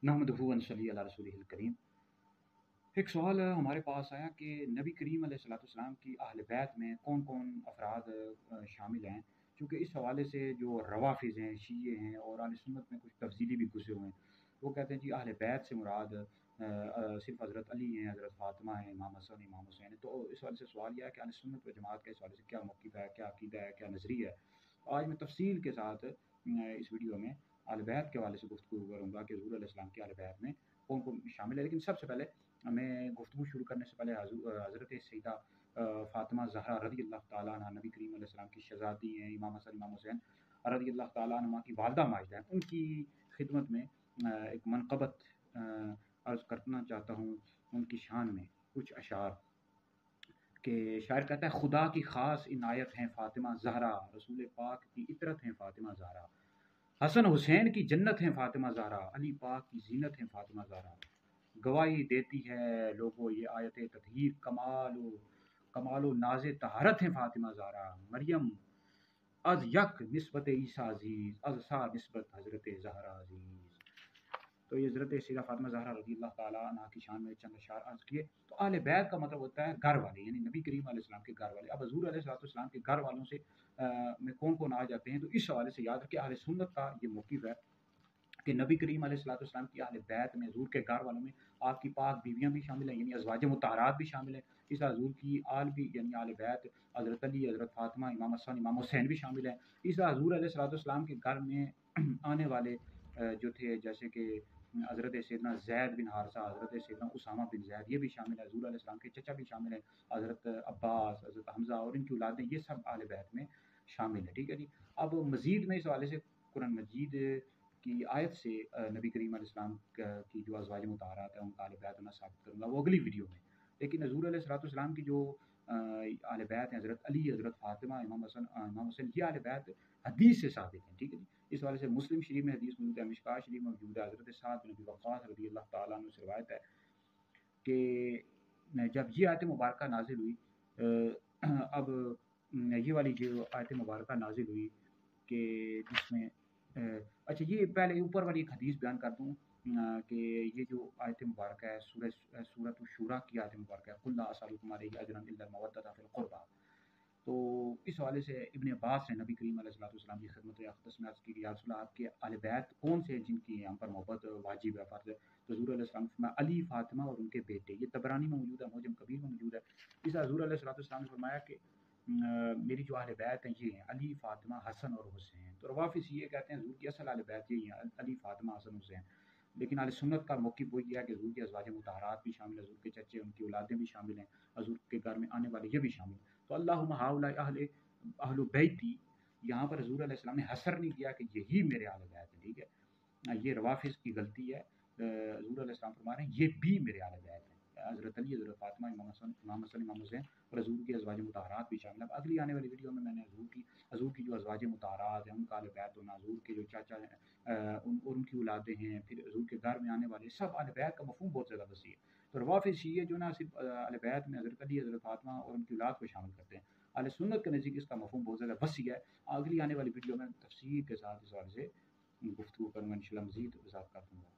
नहमदुहु व नसल्ली अला रसूलिहिल करीम। एक सवाल हमारे पास आया कि नबी करीम अलैहिस्सलाम की अहल बैत में कौन कौन अफराद शामिल हैं, क्योंकि इस हवाले से जो रवाफिज़ हैं, शीए हैं और अहले सुन्नत में कुछ तफसीली भी गुज़रे हुए हैं। वो कहते हैं जी अहल बैत से मुराद सिर्फ हज़रत अली हैं, हज़रत फ़ातिमा हैं, इमाम हसन, इमाम हुसैन हैं। तो इस हवाले से सवाल यह है कि अहले सुन्नत व जमात का इस हवाले से क्या मौक़िफ़ है, क्या अक़ीदा है, क्या नज़रिया है। तो आज मैं तफसील के साथ इस वीडियो में अहल बैत के हवाले से गुफ्तगू करूँगा कि हुज़ूर अलैहिस्सलाम की अहल बैत में कौन कौन शामिल है। लेकिन सबसे पहले हमें गुफ्तगू शुरू करने से पहले हज़रत सैयदा फ़ातिमा ज़हरा रज़ी अल्लाह तआला अन्हा नबी करीम अलैहिस्सलाम की शहज़ादी हैं, इमाम हसन, इमाम हुसैन रज़ी अल्लाह तआला अन्हुमा की वालिदा माजिदा हैं। उनकी खिदमत में एक मनक़बत अर्ज़ करना चाहता हूँ उनकी शान में कुछ अशार के शायर कहता है, खुदा की ख़ास इनायत हैं फ़ातिमा ज़हरा, रसूल पाक की इतरत हैं फ़ातिमा ज़हरा, हसन हुसैन की जन्नत हैं फ़ातिमा ज़हरा, अली पाक की ज़ीनत हैं फ़ातिमा ज़हरा। गवाही देती है लोगों ये आयत ततहीर, कमालो नाज़े तहारत हैं फ़ातिमा ज़हरा, मरियम अज यक निस्बत ईसा अज़ीज़, अज सा निस्बत हज़रत ज़हरा अज़ीज़। तो ये हज़रत सैयदा फ़ातिमा ज़हरा रज़ी अल्लाह तआला अन्हा की शान में चंद अशार अर्ज़ किए। तो अहले बैत का मतलब होता है घर वाले, यानी नबी करीम अलैहिस्सलाम के घर वाले। अब हुज़ूर अलैहिस्सलाम के घर वालों से में कौन कौन आ जाते हैं, तो इस हवाले से याद रखिए अहले सुन्नत का ये मौक़िफ़ है कि नबी करीम अलैहिस्सलाम की अहले बैत में हुज़ूर के घर वालों में आपकी पाक बीवियाँ भी शामिल हैं, यानी अज़वाज मुत्तहरात भी शामिल हैं। इस हुज़ूर की आल भी यानी अहले बैत हज़रत अली, हज़रत फ़ातिमा, इमाम हसन, इमाम हुसैन भी शामिल हैं। इस हुज़ूर अलैहिस्सलाम के घर में आने वाले जो थे, जैसे कि हज़रत सैयदना ज़ैद बिन हारिसा, हज़रत सैयदना उसामा बिन ज़ैद, ये भी शामिल है। हुज़ूर अलैहिस्सलाम के चचा भी शामिल हैं, हज़रत अब्बास, हज़रत हमज़ा और इनकी औलादें, ये सब अहले बैत में शामिल है। ठीक है जी। अब मज़ीद में इस हवाले से कुरान मजीद की आयत से नबी करीम अलैहिस्सलाम की जो अज़वाज मुतहरात हैं उनका अहले बैत होना साबित करूँगा, वो अगली वीडियो में। लेकिन हुज़ूर अलैहिस्सलाम की जो अहले बैत हैं, हज़रत अली, हज़रत फ़ातिमा, इमाम हसन, इमाम हुसैन, ये अहले बैत हदीस से साबित हैं। ठीक है जी। इस हवाले से मुस्लिम शरीफ में हदीस मौजूद है, मिशकात शरीफ में मौजूद है। हज़रत साद बिन अबी वक़्क़ास रज़ी अल्लाह तआला अन्हु से रिवायत है कि जब ये आयत मुबारका नाज़िल हुई, अब ये वाली जो आयत मुबारका नाज़िल हुई कि जिसमें अच्छा, ये पहले ऊपर वाली एक हदीस बयान कर दूँ कि ये जो आयत मुबारक है सूरत शुरा की आयत मुबारक है, कुल ला असअलुकुम अलैहि अजरन इल्ला मवद्दत फिल क़ुरबा। तो इस हवाले से इब्न अब्बास ने नबी करीम अलैहिस्सलाम की खिदमत अक़दस में अर्ज़ की कि या रसूल अल्लाह, आपके अहले बैत कौन से हैं जिनकी हम पर मोहब्बत वाजिब है, फ़र्ज़ है? तो हुज़ूर अलैहिस्सलाम ने फरमाया अली, फ़ातिमा और उनके बेटे। ये तबरानी में मौजूद है, मुअज्जम कबीर में मौजूद है। इस हुज़ूर अलैहिस्सलाम ने फरमाया कि मेरी जो अहले बैत हैं ये हैं अली, फ़ातिमा, हसन और हुसैन। तो रवाफ़िज़ ये कहते हैं हुज़ूर की असल अहले बैत यही हैं, अली, फ़ातिमा, हसन, हुसैन। लेकिन अहले सुन्नत का मौक़िफ़ वही है कि हुज़ूर के अज़वाज मुतहरात भी शामिल हैं, हुज़ूर के चचे, उनकी औलादें भी शामिल हैं, हुज़ूर के घर में आने वाले ये भी शामिल हैं। तो अल्लाहुम्मा हाउलाए अहलु बैती, यहाँ पर हुज़ूर अलैहिस्सलाम ने हसर नहीं किया कि यही मेरे अहले बैत हैं। ठीक है, ये रवाफ़िज़ की गलती है। हुज़ूर अलैहिस्सलाम फरमा रहे हैं ये भी मेरे अहले बैत हैं। हज़रत अली, हज़रत फ़ातिमा, इमाम हसन, इमाम हुसैन और हुज़ूर के अज़वाज मुतहरात भी शामिल हैं। अब अगली आने वाली वीडियो में मैंने हुज़ूर की जो अज़वाज मुतहरात हैं उनका अहले बैत होना, हुज़ूर के जो चाचा हैं और उनकी औलादें हैं, फिर हुज़ूर के घर में आने वाले सब अहले बैत का मफ़हूम बहुत ज़्यादा वसी है। तो रवाफ़िज़ शिये जो ना सिर्फ अहले बैत में हज़रत अली, हज़रत फ़ातिमा और उनकी औलाद को शामिल करते हैं। अहले सुन्नत के नज़दीक इसका मफ़हूम बहुत ज़्यादा वसी है। अगली आने वाली वीडियो में तफ़सील के साथ इस हवाले से गुफ्तगू करूँगा, इंशाअल्लाह मज़ीद वज़ाहत कर दूँगा।